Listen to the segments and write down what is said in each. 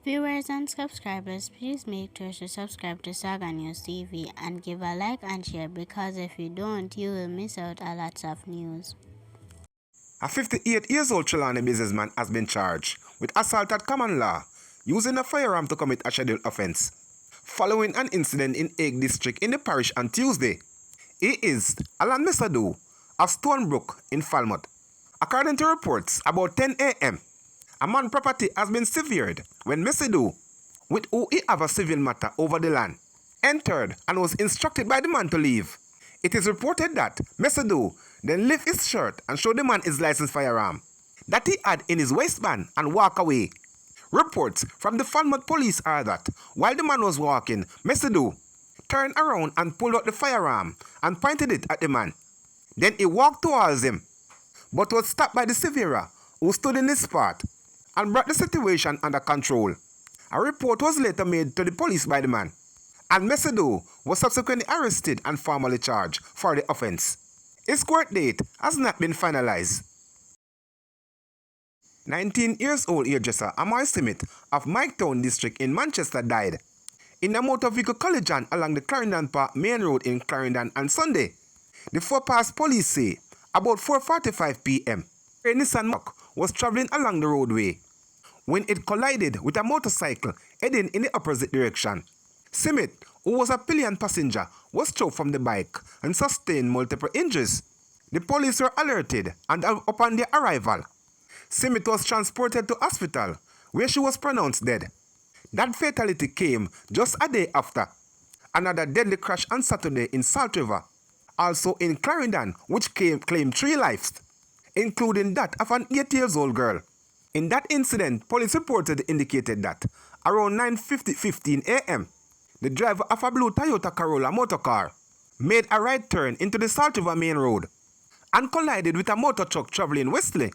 Viewers and subscribers, please make sure to subscribe to Saga News TV and give a like and share, because if you don't, you will miss out a lot of news. A 58-year-old Trelawney businessman has been charged with assault at common law, using a firearm to commit a scheduled offense, following an incident in Egg District in the parish on Tuesday. He is Alan Mesado of Stonebrook in Falmouth. According to reports, about 10 a.m., a man's property has been severed when Mesado, with who he have a civil matter over the land, entered and was instructed by the man to leave. It is reported that Mesado then lifted his shirt and showed the man his licensed firearm that he had in his waistband and walked away. Reports from the Falmouth police are that while the man was walking, Mesado turned around and pulled out the firearm and pointed it at the man. Then he walked towards him, but was stopped by the surveyor, who stood in his spot and brought the situation under control. A report was later made to the police by the man, and Mesado was subsequently arrested and formally charged for the offense. His court date has not been finalized. 19-year-old hairdresser Amar Smith of Miketown District in Manchester died in a motor vehicle collision along the Clarendon Park Main Road in Clarendon on Sunday. The forepass police say about 4:45 p.m. a Nissan Mark was traveling along the roadway when it collided with a motorcycle heading in the opposite direction. Smith, who was a pillion passenger, was thrown from the bike and sustained multiple injuries. The police were alerted, and upon their arrival, Smith was transported to hospital, where she was pronounced dead. That fatality came just a day after another deadly crash on Saturday in Salt River, also in Clarendon, which claimed 3 lives, including that of an 8-year-old girl. In that incident, police reported indicated that around 9:15 a.m., the driver of a blue Toyota Corolla motorcar made a right turn into the Salt River Main Road and collided with a motor truck traveling westly.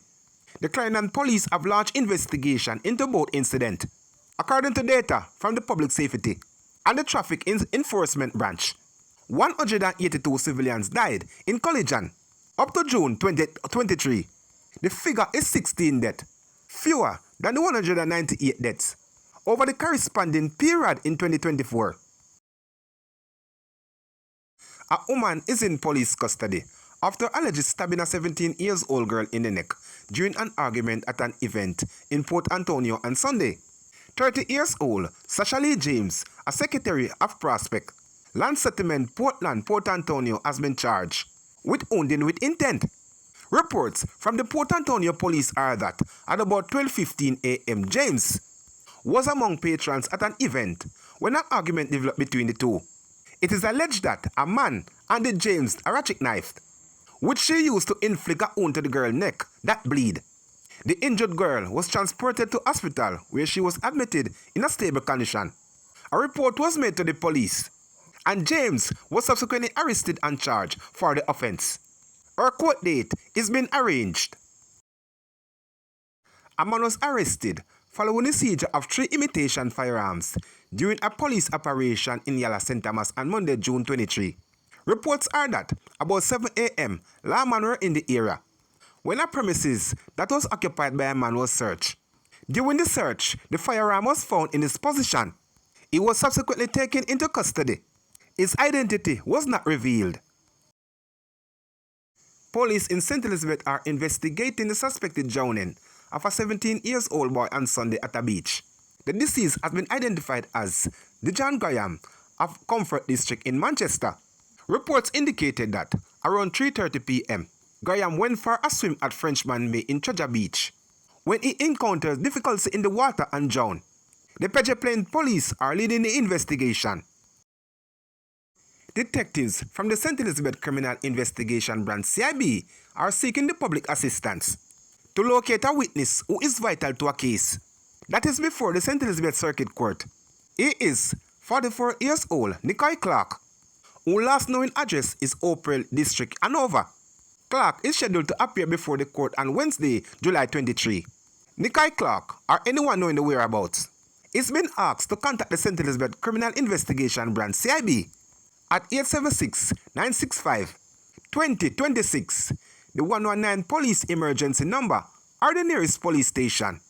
The Clarendon police have launched investigation into both incidents. According to data from the Public Safety and the Traffic Enforcement Branch, 182 civilians died in collision up to June 2023. The figure is 16 deaths, fewer than the 198 deaths over the corresponding period in 2024. A woman is in police custody after allegedly stabbing a 17-year-old girl in the neck during an argument at an event in Port Antonio on Sunday. 30-year-old Sasha Lee James, a secretary of Prospect Land Settlement Portland, Port Antonio, has been charged with wounding with intent. Reports from the Port Antonio police are that at about 12:15 a.m., James was among patrons at an event when an argument developed between the two. It is alleged that a man handed James a ratchet knife, which she used to inflict a wound to the girl's neck that bleed. The injured girl was transported to hospital, where she was admitted in a stable condition. A report was made to the police, and James was subsequently arrested and charged for the offense. Her court date is being arranged. A man was arrested following the seizure of 3 imitation firearms during a police operation in Yala St. Thomas on Monday, June 23. Reports are that about 7 a.m., lawmen were in the area when a premises that was occupied by a man was searched. During the search, the firearm was found in his possession. He was subsequently taken into custody. His identity was not revealed. Police in St. Elizabeth are investigating the suspected drowning of a 17-year-old boy on Sunday at a beach. The deceased has been identified as John Graham of Comfort District in Manchester. Reports indicated that around 3:30 p.m., Graham went for a swim at Frenchman Bay in Treasure Beach when he encountered difficulty in the water and drowned. The Pedro Plain police are leading the investigation. Detectives from the St. Elizabeth Criminal Investigation Branch CIB are seeking the public assistance to locate a witness who is vital to a case that is before the St. Elizabeth Circuit Court. He is 44-year-old Nikai Clark, whose last known address is Opal District, Hanover. Clark is scheduled to appear before the court on Wednesday, July 23. Nikai Clark, or anyone knowing the whereabouts, is being asked to contact the St. Elizabeth Criminal Investigation Branch CIB at 876-965-2026, the 119 police emergency number, or the nearest police station.